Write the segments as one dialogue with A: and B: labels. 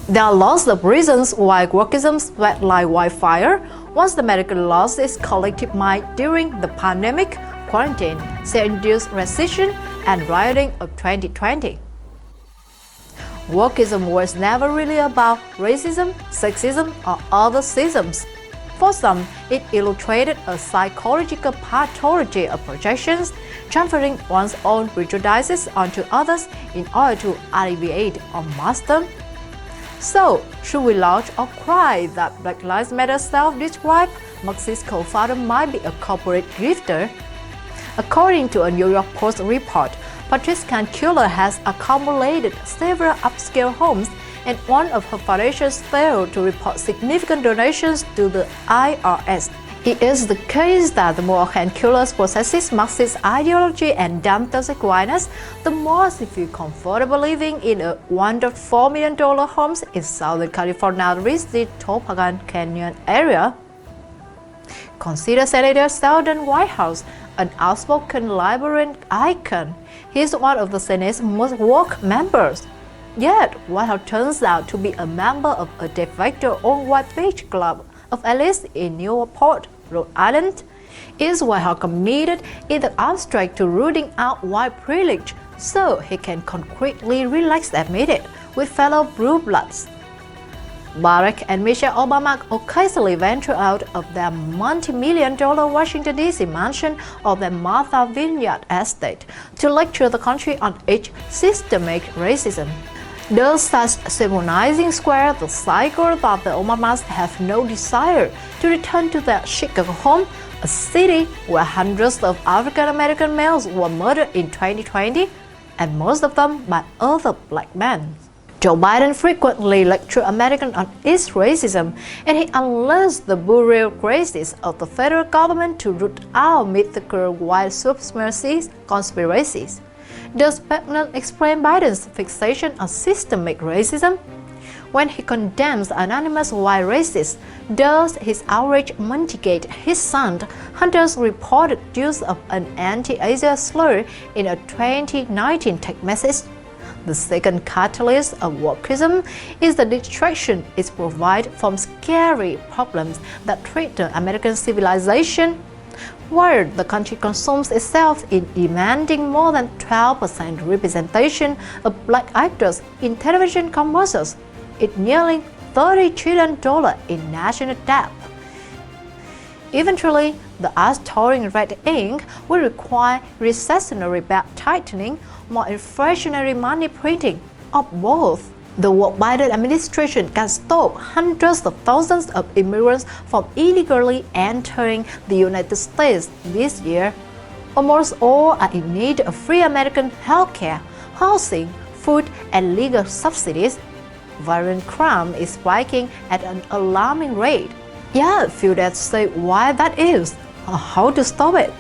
A: There are lots of reasons why workism spread like wildfire. Once the American lost its collective mind during the pandemic, quarantine, self-induced recession, and rioting of 2020. Workism was never really about racism, sexism, or other schisms. For some, it illustrated a psychological pathology of projections, transferring one's own prejudices onto others in order to alleviate or mask them. So, should we launch or cry that Black Lives Matter self-described Marxist co-founder might be a corporate grifter? According to a New York Post report, Patricia Killer has accumulated several upscale homes, and one of her foundations failed to report significant donations to the IRS. It is the case that the more Killer possesses Marxist ideology and domestic whiteness, the more she feels comfortable living in a $1.4 million homes in Southern California's the Topanga Canyon area. Consider Senator Sheldon Whitehouse, an outspoken libertarian icon. He is one of the Senate's most woke members. Yet, Whitehouse turns out to be a member of a de facto all-white beach club of Alice in Newport, Rhode Island. Is Whitehouse committed in the abstract to rooting out white privilege so he can concretely relax admit it with fellow blue bloods? Barack and Michelle Obama occasionally venture out of their multi-million-dollar Washington, D.C. mansion or their Martha Vineyard estate to lecture the country on its systemic racism. Does such symbolizing square the cycle that the Obamas have no desire to return to their Chicago home, a city where hundreds of African-American males were murdered in 2020, and most of them by other black men? Joe Biden frequently lectured Americans on its racism, and he unleashed the bureaucracies of the federal government to root out mythical white supremacist conspiracies. Does Biden explain Biden's fixation on systemic racism? When he condemns anonymous white racists, does his outrage mitigate his son Hunter's reported use of an anti-Asian slur in a 2019 text message? The second catalyst of wokeism is the distraction it provides from scary problems that threaten American civilization. While the country consumes itself in demanding more than 12% representation of black actors in television commercials, it nearly $30 trillion in national debt. Eventually, the ass-touring red ink will require recessionary belt tightening, more inflationary money printing, or both. The woke Biden administration can stop hundreds of thousands of immigrants from illegally entering the United States this year. Almost all are in need of free American healthcare, housing, food, and legal subsidies. Violent crime is spiking at an alarming rate. Yet few that say why that is or how to stop it.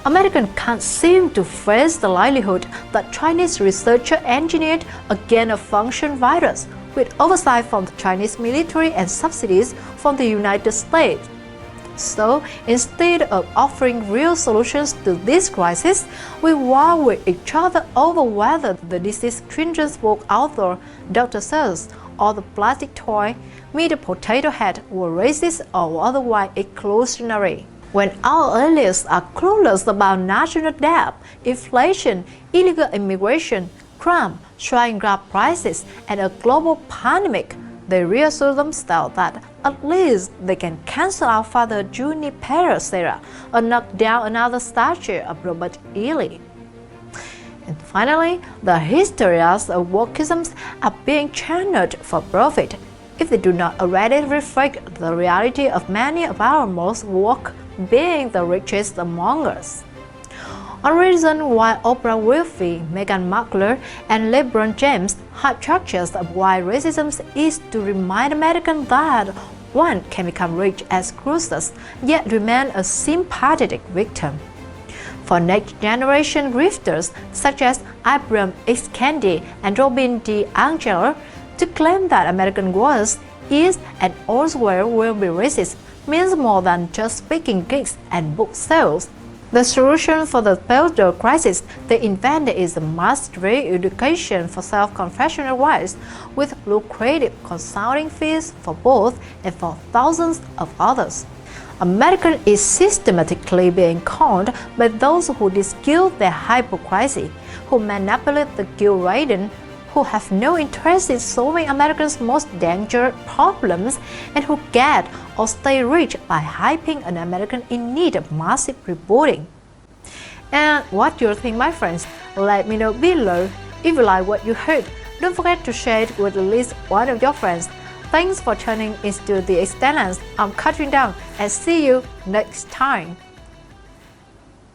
A: Americans can't seem to face the likelihood that Chinese researchers engineered a gain-of-function virus with oversight from the Chinese military and subsidies from the United States. So, instead of offering real solutions to this crisis, we war with each other over whether the disease stringent book author Dr. Seuss or the plastic toy meat potato head were racist or otherwise exclusionary. When our allies are clueless about national debt, inflation, illegal immigration, crime, swine grab prices, and a global pandemic, they reassure themselves that at least they can cancel out Father Junipero Serra or knock down another statue of Robert E. Lee. And finally, the hysterias of wokeism are being channeled for profit if they do not already reflect the reality of many of our most woke being the richest among us. A reason why Oprah Winfrey, Meghan Markle, and LeBron James hype churches of why racism is to remind Americans that one can become rich as cruises, yet remain a sympathetic victim. For next generation grifters such as Ibram X. Kendi and Robin DiAngelo, to claim that American was, is, and always will be racist means more than just speaking gigs and book sales. The solution for the elder crisis they invented is the mass re-education for self-confessional rights, with lucrative consulting fees for both and for thousands of others. America is systematically being conned by those who disguise their hypocrisy, who manipulate the guilt-ridden, who have no interest in solving Americans' most dangerous problems, and who get or stay rich by hyping an American in need of massive reporting. And what do you think, my friends? Let me know below. If you like what you heard, don't forget to share it with at least one of your friends. Thanks for tuning into The Excellence. I'm Katherine Dang, and see you next time.